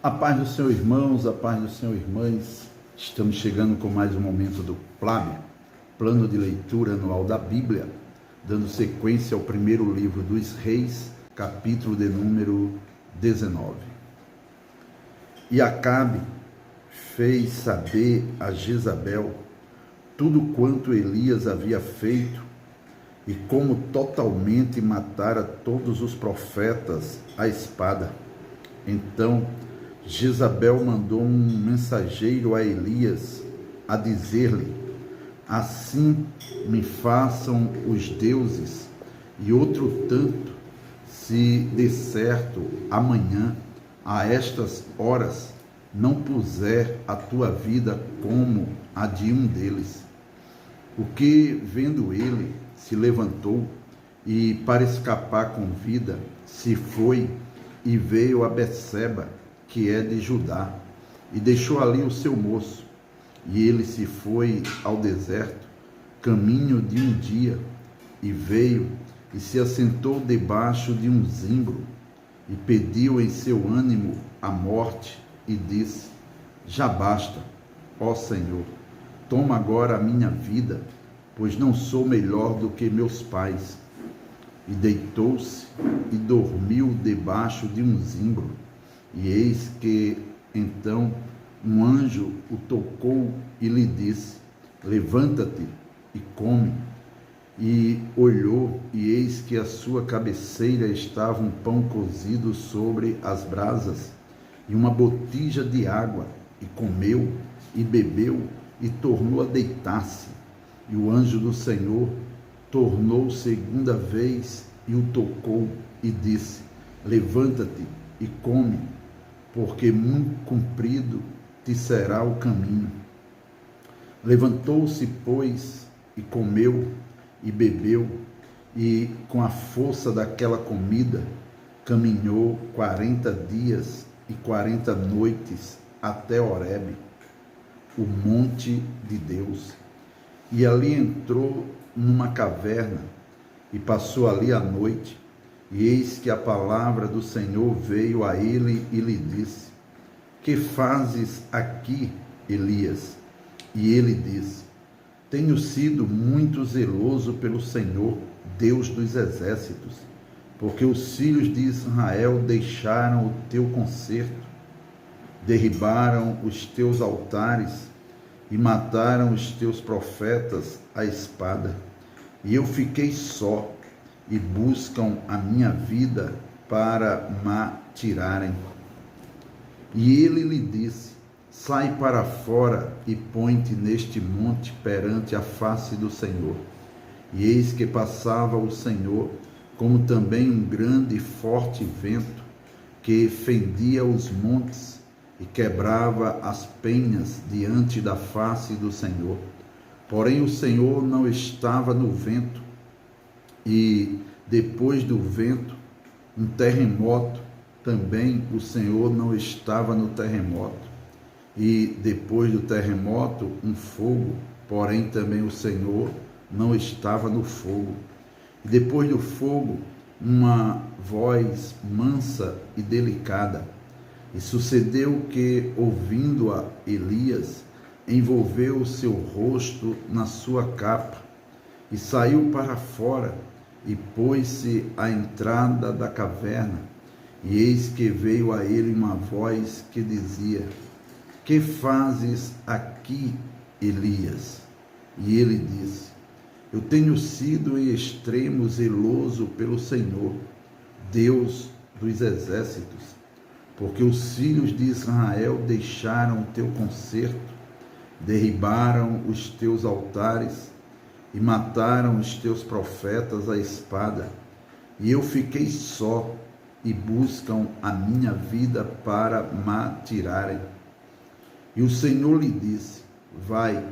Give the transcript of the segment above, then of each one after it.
A paz do Senhor, irmãos, a paz do Senhor, irmãs. Estamos chegando com mais um momento do PLAB, Plano de Leitura Anual da Bíblia, dando sequência ao primeiro livro dos Reis, capítulo de número 19. E Acabe fez saber a Jezabel tudo quanto Elias havia feito e como totalmente matara todos os profetas à espada. Então Jezabel mandou um mensageiro a Elias a dizer-lhe: assim me façam os deuses, e outro tanto, se de certo amanhã, a estas horas, não puser a tua vida como a de um deles. O que, vendo ele, se levantou e, para escapar com vida, se foi e veio a Betseba, que é de Judá, e deixou ali o seu moço. E ele se foi ao deserto, caminho de um dia, e veio e se assentou debaixo de um zimbro, e pediu em seu ânimo a morte, e disse: já basta, ó Senhor, toma agora a minha vida, pois não sou melhor do que meus pais. E deitou-se e dormiu debaixo de um zimbro. E eis que, então, um anjo o tocou e lhe disse: levanta-te e come. E olhou, e eis que à sua cabeceira estava um pão cozido sobre as brasas, e uma botija de água, e comeu, e bebeu, e tornou a deitar-se. E o anjo do Senhor tornou segunda vez, e o tocou, e disse: levanta-te e come, porque muito comprido te será o caminho. Levantou-se, pois, e comeu, e bebeu, e com a força daquela comida, caminhou 40 dias e 40 noites até Horebe, o monte de Deus. E ali entrou numa caverna, e passou ali a noite. E eis que a palavra do Senhor veio a ele e lhe disse: que fazes aqui, Elias? E ele disse: tenho sido muito zeloso pelo Senhor, Deus dos exércitos, porque os filhos de Israel deixaram o teu concerto, derribaram os teus altares e mataram os teus profetas à espada. E eu fiquei só, e buscam a minha vida para me tirarem. E ele lhe disse: sai para fora e põe-te neste monte perante a face do Senhor. E eis que passava o Senhor, como também um grande e forte vento, que fendia os montes e quebrava as penhas diante da face do Senhor. Porém o Senhor não estava no vento, e depois do vento, um terremoto, também o Senhor não estava no terremoto. E depois do terremoto, um fogo, porém também o Senhor não estava no fogo. E depois do fogo, uma voz mansa e delicada. E sucedeu que, ouvindo-a, Elias envolveu o seu rosto na sua capa, e saiu para fora, e pôs-se à entrada da caverna. E eis que veio a ele uma voz que dizia: que fazes aqui, Elias? E ele disse: eu tenho sido em extremo zeloso pelo Senhor, Deus dos exércitos, porque os filhos de Israel deixaram o teu concerto, derribaram os teus altares e mataram os teus profetas à espada. E eu fiquei só, e buscam a minha vida para me tirarem. E o Senhor lhe disse: vai,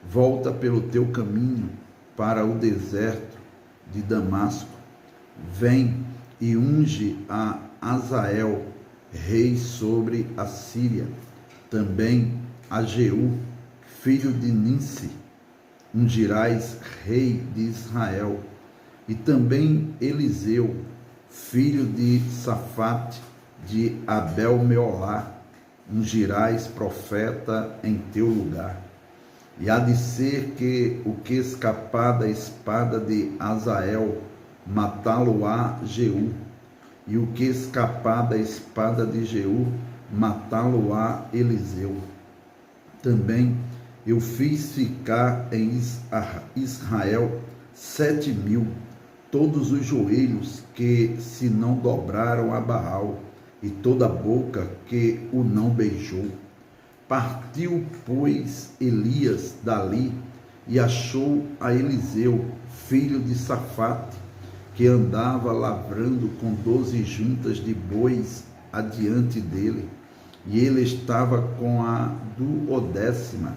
volta pelo teu caminho para o deserto de Damasco. Vem e unge a Azael, rei sobre a Síria, também a Jeú, filho de Ninsi, ungirás rei de Israel, e também Eliseu, filho de Safate, de Abel-Meolá, ungirás profeta em teu lugar. E há de ser que o que escapar da espada de Azael, matá-lo-á Jeú, e o que escapar da espada de Jeú, matá-lo-á Eliseu. Também eu fiz ficar em Israel 7.000, todos os joelhos que se não dobraram a Baal, e toda a boca que o não beijou. Partiu, pois, Elias dali, e achou a Eliseu, filho de Safate, que andava lavrando com 12 juntas de bois adiante dele, e ele estava com a 12ª.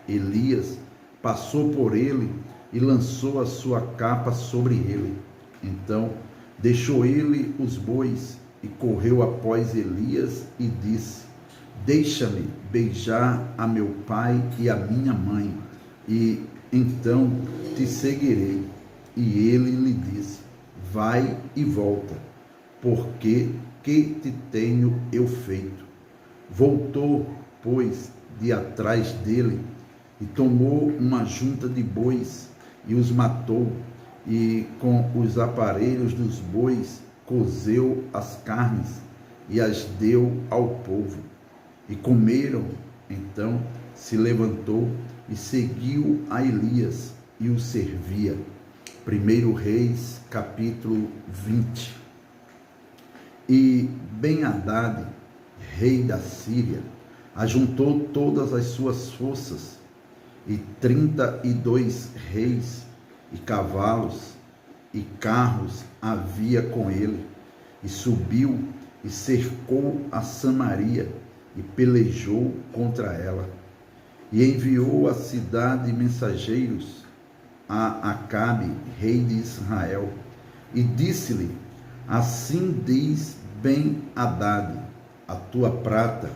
Elias passou por ele e lançou a sua capa sobre ele. Então deixou ele os bois e correu após Elias e disse: deixa-me beijar a meu pai e a minha mãe, e então te seguirei. E ele lhe disse: vai e volta, porque que te tenho eu feito? Voltou, pois, de atrás dele, e tomou uma junta de bois, e os matou, e com os aparelhos dos bois cozeu as carnes, e as deu ao povo. E comeram. Então se levantou e seguiu a Elias, e o servia. 1 Reis, capítulo 20. E Ben-Hadad, rei da Síria, ajuntou todas as suas forças, e 32 reis, e cavalos, e carros havia com ele, e subiu e cercou a Samaria, e pelejou contra ela. E enviou à cidade mensageiros a Acabe, rei de Israel, e disse-lhe: assim diz Ben-Hadad: a tua prata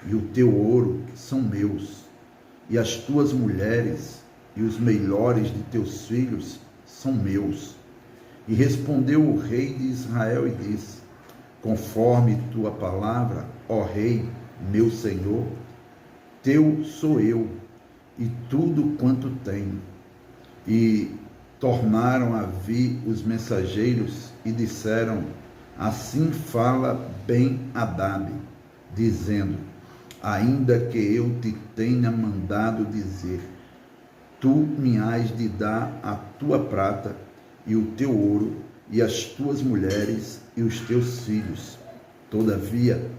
e o teu ouro são meus, e as tuas mulheres e os melhores de teus filhos são meus. E respondeu o rei de Israel e disse: conforme tua palavra, ó rei, meu senhor, teu sou eu, e tudo quanto tenho. E tornaram a vir os mensageiros e disseram: assim fala Ben-Hadad, dizendo: ainda que eu te tenha mandado dizer, tu me hás de dar a tua prata e o teu ouro, e as tuas mulheres e os teus filhos. Todavia,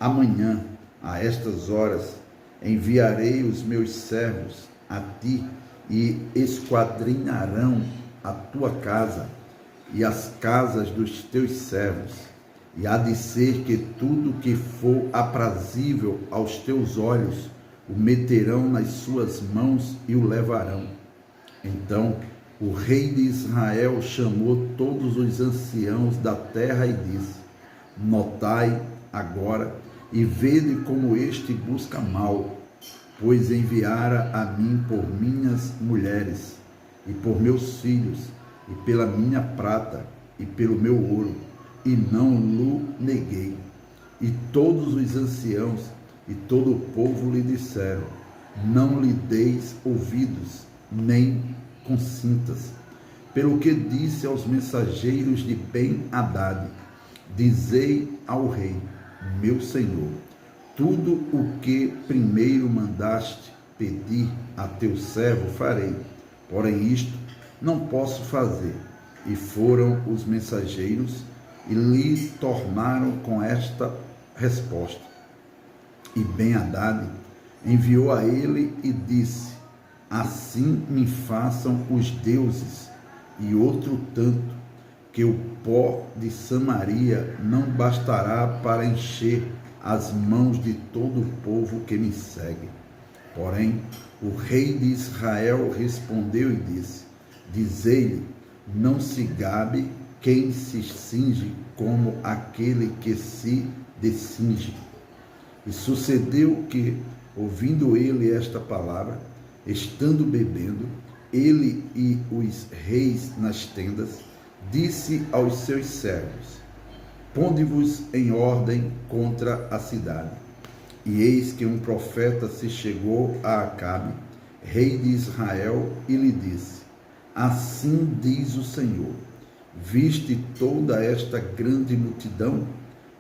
amanhã, a estas horas, enviarei os meus servos a ti, e esquadrinharão a tua casa e as casas dos teus servos, e há de ser que tudo que for aprazível aos teus olhos o meterão nas suas mãos e o levarão. Então o rei de Israel chamou todos os anciãos da terra e disse: notai agora e vede como este busca mal, pois enviara a mim por minhas mulheres e por meus filhos, e pela minha prata e pelo meu ouro, e não lhe neguei. E todos os anciãos e todo o povo lhe disseram: não lhe deis ouvidos, nem consintas. Pelo que disse aos mensageiros de Ben-Hadad: dizei ao rei, meu senhor, tudo o que primeiro mandaste pedir a teu servo farei, porém isto não posso fazer. E foram os mensageiros e lhe tornaram com esta resposta. E Ben-Hadad enviou a ele e disse: assim me façam os deuses, e outro tanto, que o pó de Samaria não bastará para encher as mãos de todo o povo que me segue. Porém, o rei de Israel respondeu e disse: dizei-lhe, não se gabe quem se cinge como aquele que se descinge. E sucedeu que, ouvindo ele esta palavra, estando bebendo, ele e os reis nas tendas, disse aos seus servos: ponde-vos em ordem contra a cidade. E eis que um profeta se chegou a Acabe, rei de Israel, e lhe disse: assim diz o Senhor, viste toda esta grande multidão?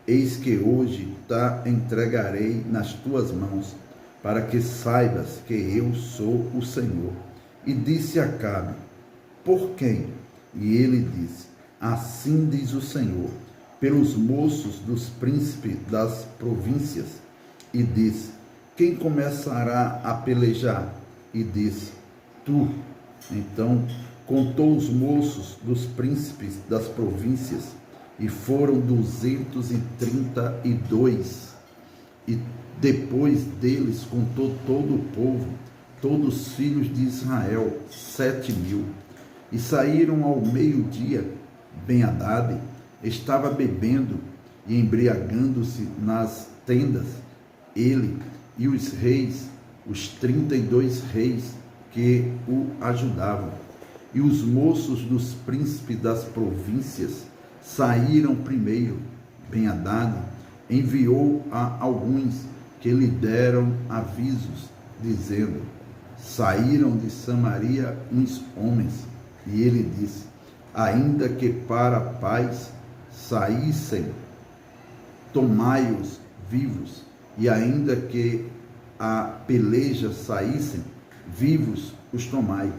Eis que hoje te entregarei nas tuas mãos, para que saibas que eu sou o Senhor. E disse Acabe: por quem? E ele disse: assim diz o Senhor, pelos moços dos príncipes das províncias. E disse: quem começará a pelejar? E disse: tu. Então contou os moços dos príncipes das províncias, e foram 232. E depois deles contou todo o povo, todos os filhos de Israel, 7.000. E saíram ao meio-dia. Ben-Hadad estava bebendo e embriagando-se nas tendas, ele e os reis, os 32 reis que o ajudavam. E os moços dos príncipes das províncias saíram primeiro. Ben-Hadad enviou a alguns que lhe deram avisos, dizendo: saíram de Samaria uns homens. E ele disse: ainda que para a paz saíssem, tomai-os vivos, e ainda que a peleja saíssem, vivos os tomai.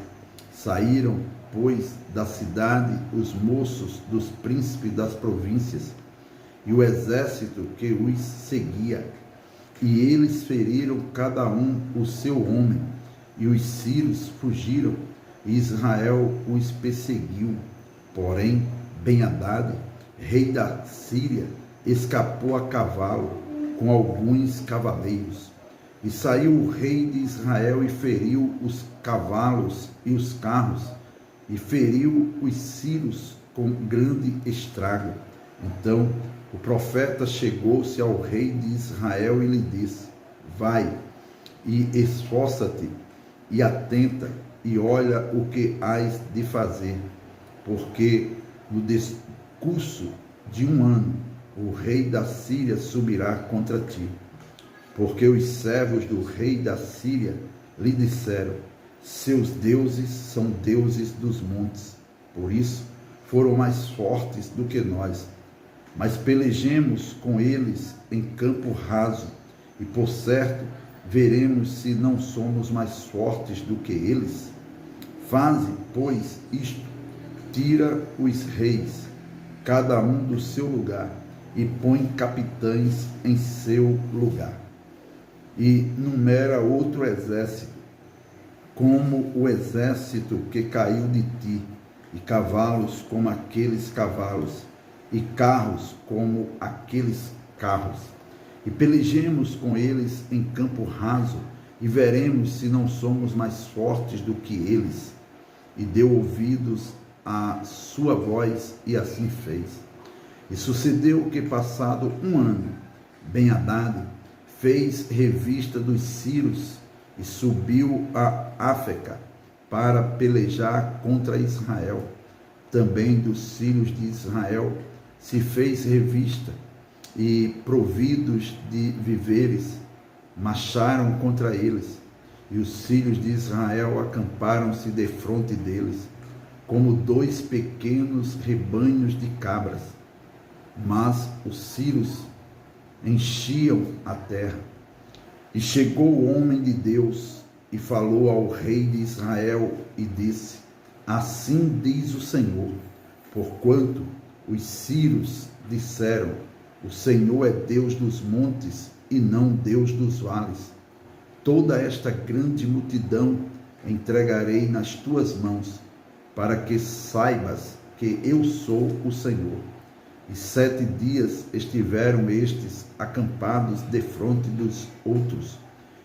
Saíram, pois, da cidade os moços dos príncipes das províncias, e o exército que os seguia, e eles feriram cada um o seu homem, e os sírios fugiram, e Israel os perseguiu. Porém, Ben-Hadad, rei da Síria, escapou a cavalo com alguns cavaleiros. E saiu o rei de Israel e feriu os cavalos e os carros, e feriu os sírios com grande estrago. Então o profeta chegou-se ao rei de Israel e lhe disse: vai e esforça-te e atenta e olha o que hás de fazer, porque no decurso de um ano o rei da Síria subirá contra ti. Porque os servos do rei da Síria lhe disseram: seus deuses são deuses dos montes, por isso foram mais fortes do que nós. Mas pelejemos com eles em campo raso, e por certo veremos se não somos mais fortes do que eles. Faze, pois, isto: tira os reis, cada um do seu lugar, e põe capitães em seu lugar. E numera outro exército, como o exército que caiu de ti, e cavalos como aqueles cavalos, e carros como aqueles carros. E pelejemos com eles em campo raso, e veremos se não somos mais fortes do que eles. E deu ouvidos à sua voz, e assim fez. E sucedeu que, passado um ano, Ben-Hadad fez revista dos sírios e subiu a Áfeca para pelejar contra Israel. Também dos sírios de Israel se fez revista, e providos de víveres marcharam contra eles. E os sírios de Israel acamparam-se defronte deles, como 2 pequenos rebanhos de cabras. Mas os sírios enchiam a terra. E chegou o homem de Deus e falou ao rei de Israel e disse: assim diz o Senhor, porquanto os sírios disseram: o Senhor é Deus dos montes e não Deus dos vales. Toda esta grande multidão entregarei nas tuas mãos, para que saibas que eu sou o Senhor. E 7 dias estiveram estes acampados defronte dos outros.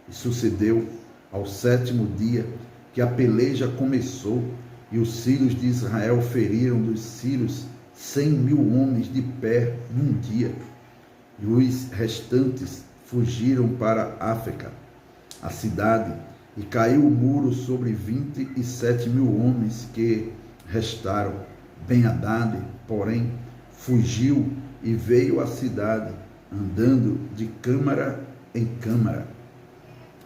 E sucedeu ao 7º dia que a peleja começou, e os sírios de Israel feriram dos sírios 100.000 homens de pé num dia. E os restantes fugiram para Áfeca, a cidade, e caiu o muro sobre 27.000 homens que restaram. Ben-Hadad, porém, fugiu e veio à cidade, andando de câmara em câmara.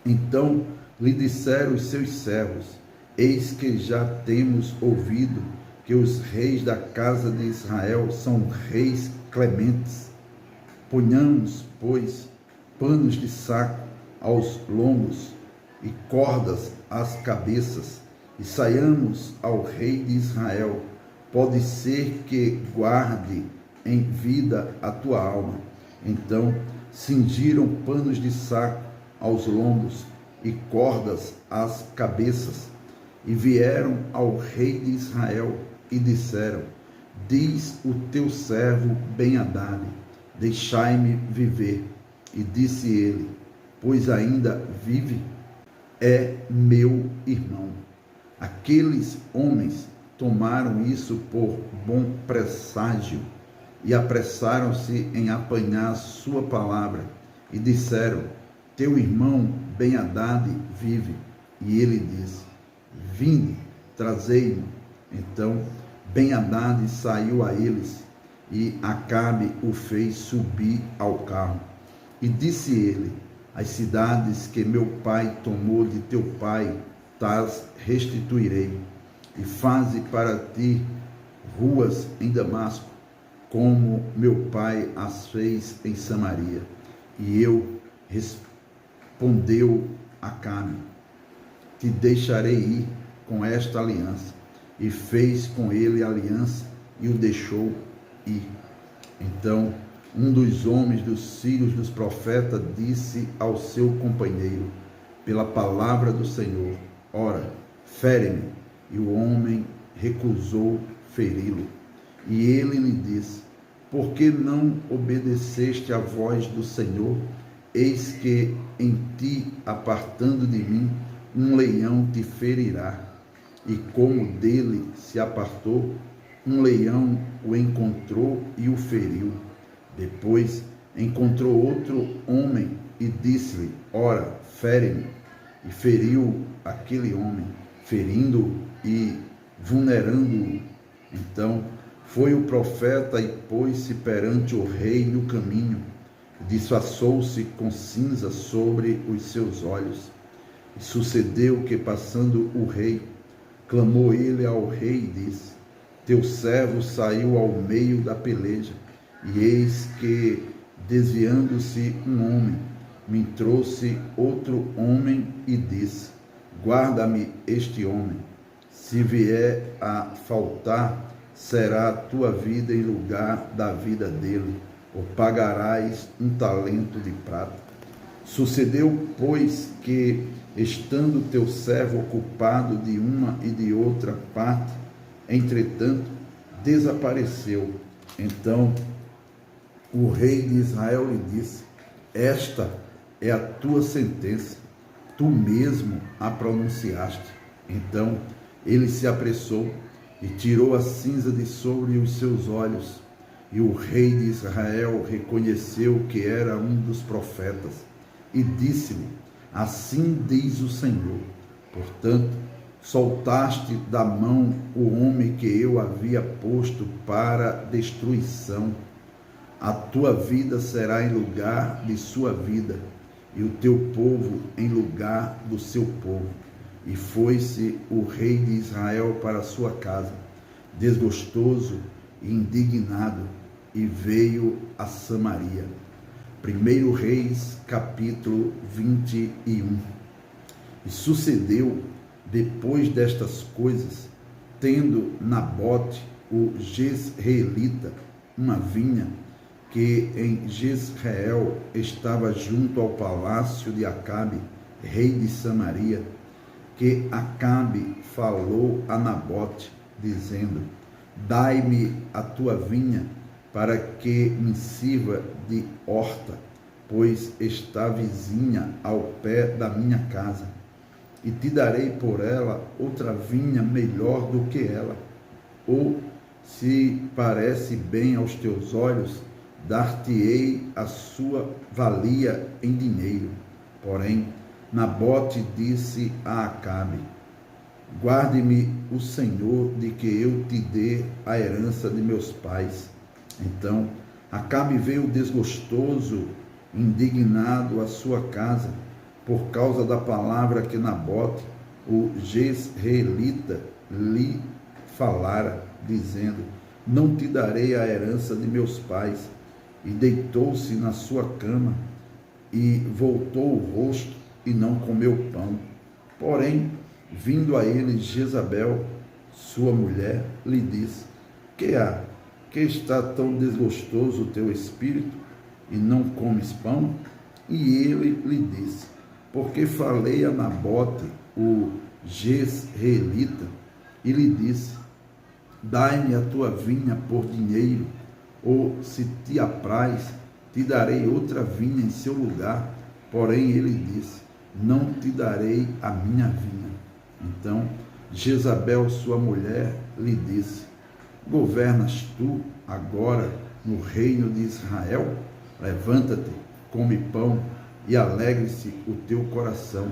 Então lhe disseram os seus servos: eis que já temos ouvido que os reis da casa de Israel são reis clementes. Ponhamos, pois, panos de saco aos lombos e cordas às cabeças, e saiamos ao rei de Israel. Pode ser que guarde em vida a tua alma. Então cingiram panos de saco aos lombos e cordas às cabeças, e vieram ao rei de Israel e disseram: diz o teu servo Ben-Hadad, deixai-me viver. E disse ele: pois ainda vive? É meu irmão. Aqueles homens tomaram isso por bom presságio e apressaram-se em apanhar sua palavra e disseram: teu irmão Ben-Hadad vive. E ele disse: vinde, trazei-mo. Então Ben-Hadad saiu a eles, e Acabe o fez subir ao carro. E disse ele: as cidades que meu pai tomou de teu pai, tais restituirei, e faze para ti ruas em Damasco, como meu pai as fez em Samaria. E eu respondeu Acabe: te deixarei ir com esta aliança. E fez com ele aliança e o deixou ir. Então um dos homens dos filhos dos profetas disse ao seu companheiro, pela palavra do Senhor: ora, fere-me. E o homem recusou feri-lo. E ele lhe disse: por que não obedeceste à voz do Senhor? Eis que em ti, apartando de mim, um leão te ferirá. E como dele se apartou, um leão o encontrou e o feriu. Depois encontrou outro homem e disse-lhe: ora, fere-me. E feriu aquele homem, ferindo-o e vulnerando-o. Então foi o profeta e pôs-se perante o rei no caminho, e disfarçou-se com cinza sobre os seus olhos. E sucedeu que, passando o rei, clamou ele ao rei e disse: teu servo saiu ao meio da peleja, e eis que, desviando-se um homem, me trouxe outro homem e disse: guarda-me este homem. Se vier a faltar, será a tua vida em lugar da vida dele, ou pagarás um talento de prata. Sucedeu, pois, que, estando teu servo ocupado de uma e de outra parte, entretanto, desapareceu. Então o rei de Israel lhe disse: esta é a tua sentença, tu mesmo a pronunciaste. Então ele se apressou e tirou a cinza de sobre os seus olhos. E o rei de Israel reconheceu que era um dos profetas e disse-lhe: assim diz o Senhor, portanto, soltaste da mão o homem que eu havia posto para destruição. A tua vida será em lugar de sua vida, e o teu povo em lugar do seu povo. E foi-se o rei de Israel para sua casa, desgostoso e indignado, e veio a Samaria. 1 Reis, capítulo 21. E sucedeu, depois destas coisas, tendo Nabote, o jezreelita, uma vinha que em Jezreel estava junto ao palácio de Acabe, rei de Samaria, que Acabe falou a Nabote, dizendo: dai-me a tua vinha, para que me sirva de horta, pois está vizinha ao pé da minha casa, e te darei por ela outra vinha melhor do que ela. Ou, se parece bem aos teus olhos, dar-te-ei a sua valia em dinheiro. Porém, Nabote disse a Acabe: guarde-me o Senhor de que eu te dê a herança de meus pais. Então Acabe veio desgostoso indignado a sua casa, por causa da palavra que Nabote, o jezreelita, lhe falara, dizendo: não te darei a herança de meus pais. E deitou-se na sua cama, e voltou o rosto, e não comeu pão. Porém, vindo a ele Jezabel, sua mulher, lhe disse: que há? Que está tão desgostoso o teu espírito, e não comes pão? E ele lhe disse: porque falei a Nabote, o jezreelita, e lhe disse: dai-me a tua vinha por dinheiro, ou, se te apraz, te darei outra vinha em seu lugar. Porém ele disse: não te darei a minha vinha. Então Jezabel, sua mulher, lhe disse: governas tu agora no reino de Israel? Levanta-te, come pão, e alegre-se o teu coração.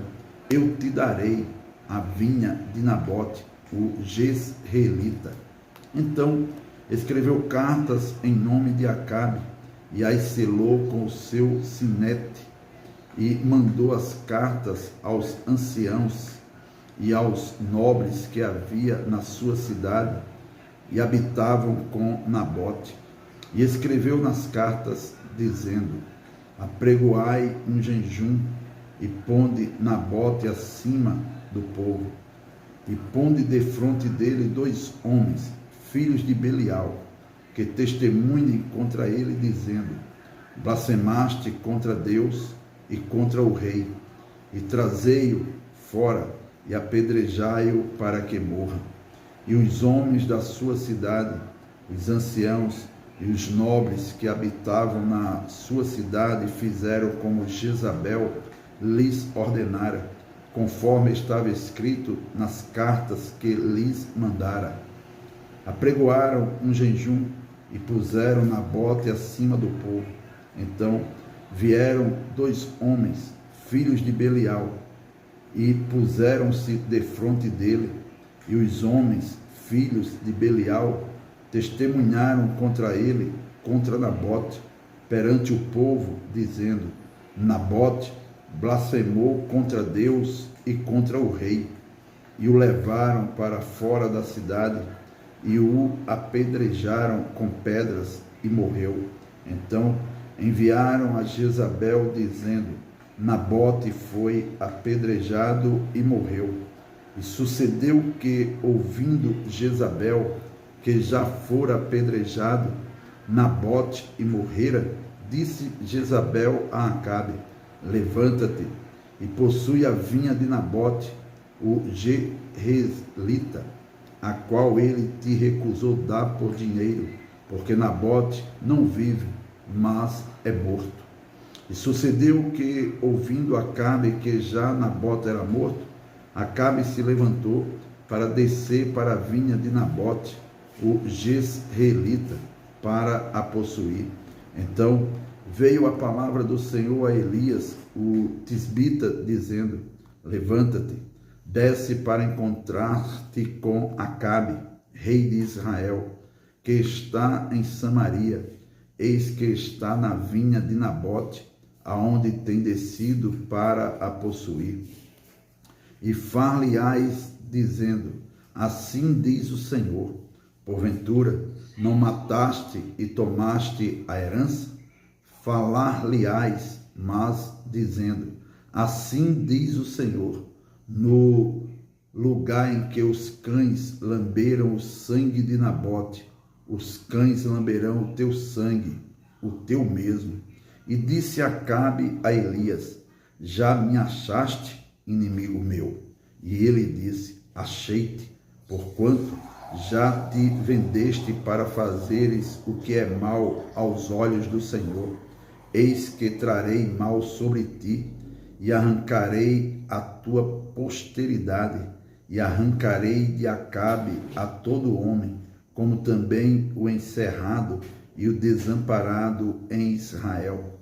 Eu te darei a vinha de Nabote, o jezreelita. Então escreveu cartas em nome de Acabe, e as selou com o seu sinete, e mandou as cartas aos anciãos e aos nobres que havia na sua cidade e habitavam com Nabote. E escreveu nas cartas, dizendo: apregoai um jejum, e ponde Nabote acima do povo, e ponde defronte dele 2 homens, filhos de Belial, que testemunhem contra ele, dizendo: blasfemaste contra Deus e contra o rei, e trazei-o fora e apedrejai-o para que morra. E os homens da sua cidade, os anciãos e os nobres que habitavam na sua cidade, fizeram como Jezabel lhes ordenara, conforme estava escrito nas cartas que lhes mandara. Apregoaram um jejum e puseram Nabote acima do povo. Então vieram 2 homens, filhos de Belial, e puseram-se defronte dele. E os homens, filhos de Belial, testemunharam contra ele, contra Nabote, perante o povo, dizendo: Nabote blasfemou contra Deus e contra o rei. E o levaram para fora da cidade, e o apedrejaram com pedras, e morreu. Então enviaram a Jezabel, dizendo: Nabote foi apedrejado e morreu. E sucedeu que, ouvindo Jezabel que já fora apedrejado Nabote e morrera, disse Jezabel a Acabe: levanta-te e possui a vinha de Nabote, o jezreelita, a qual ele te recusou dar por dinheiro, porque Nabote não vive, mas é morto. E sucedeu que, ouvindo Acabe que já Nabote era morto, Acabe se levantou para descer para a vinha de Nabote, o jezreelita, para a possuir. Então veio a palavra do Senhor a Elias, o tisbita, dizendo: levanta-te, desce para encontrar-te com Acabe, rei de Israel, que está em Samaria. Eis que está na vinha de Nabote, aonde tem descido para a possuir. E far-lhe-ás, dizendo: assim diz o Senhor: porventura não mataste e tomaste a herança? Falar-lhe-ás, mas dizendo: assim diz o Senhor: no lugar em que os cães lamberam o sangue de Nabote, os cães lamberão o teu sangue, o teu mesmo. E disse Acabe a Elias: já me achaste, inimigo meu? E ele disse: achei-te, porquanto já te vendeste para fazeres o que é mal aos olhos do Senhor. Eis que trarei mal sobre ti, e arrancarei a tua posteridade, e arrancarei de Acabe a todo homem, como também o encerrado e o desamparado em Israel.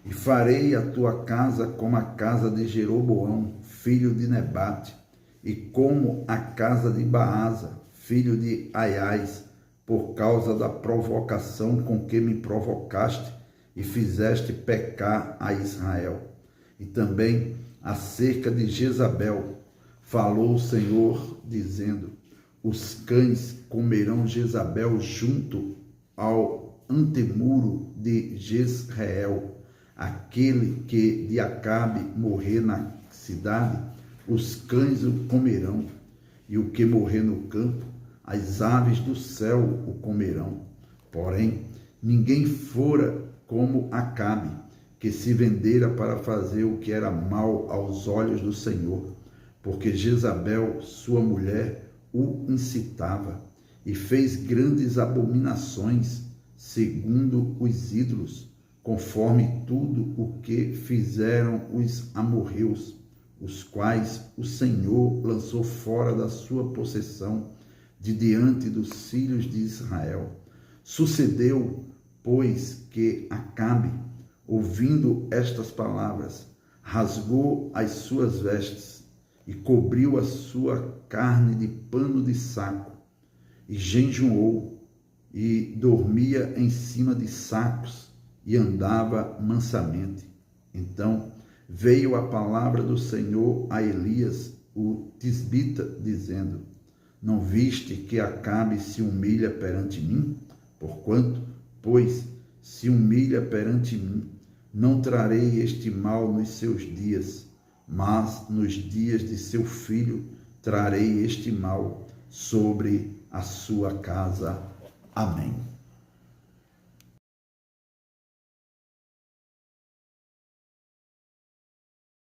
E farei a tua casa como a casa de Jeroboão, filho de Nebate, e como a casa de Baasa, filho de Aias, por causa da provocação com que me provocaste, e fizeste pecar a Israel. E também acerca de Jezabel falou o Senhor, dizendo: os cães comerão Jezabel junto ao antemuro de Jezreel. Aquele que de Acabe morrer na cidade, os cães o comerão, e o que morrer no campo, as aves do céu o comerão. Porém, ninguém fora como Acabe, que se vendera para fazer o que era mal aos olhos do Senhor, porque Jezabel, sua mulher, o incitava e fez grandes abominações, segundo os ídolos, conforme tudo o que fizeram os amorreus, os quais o Senhor lançou fora da sua possessão, de diante dos filhos de Israel. Sucedeu, pois, que Acabe, ouvindo estas palavras, rasgou as suas vestes e cobriu a sua carne de pano de saco, e jejuou, e dormia em cima de sacos, e andava mansamente. Então veio a palavra do Senhor a Elias, o tisbita, dizendo: não viste que Acabe se humilha perante mim? Porquanto, pois, se humilha perante mim, não trarei este mal nos seus dias, mas nos dias de seu filho trarei este mal sobre a sua casa. Amém.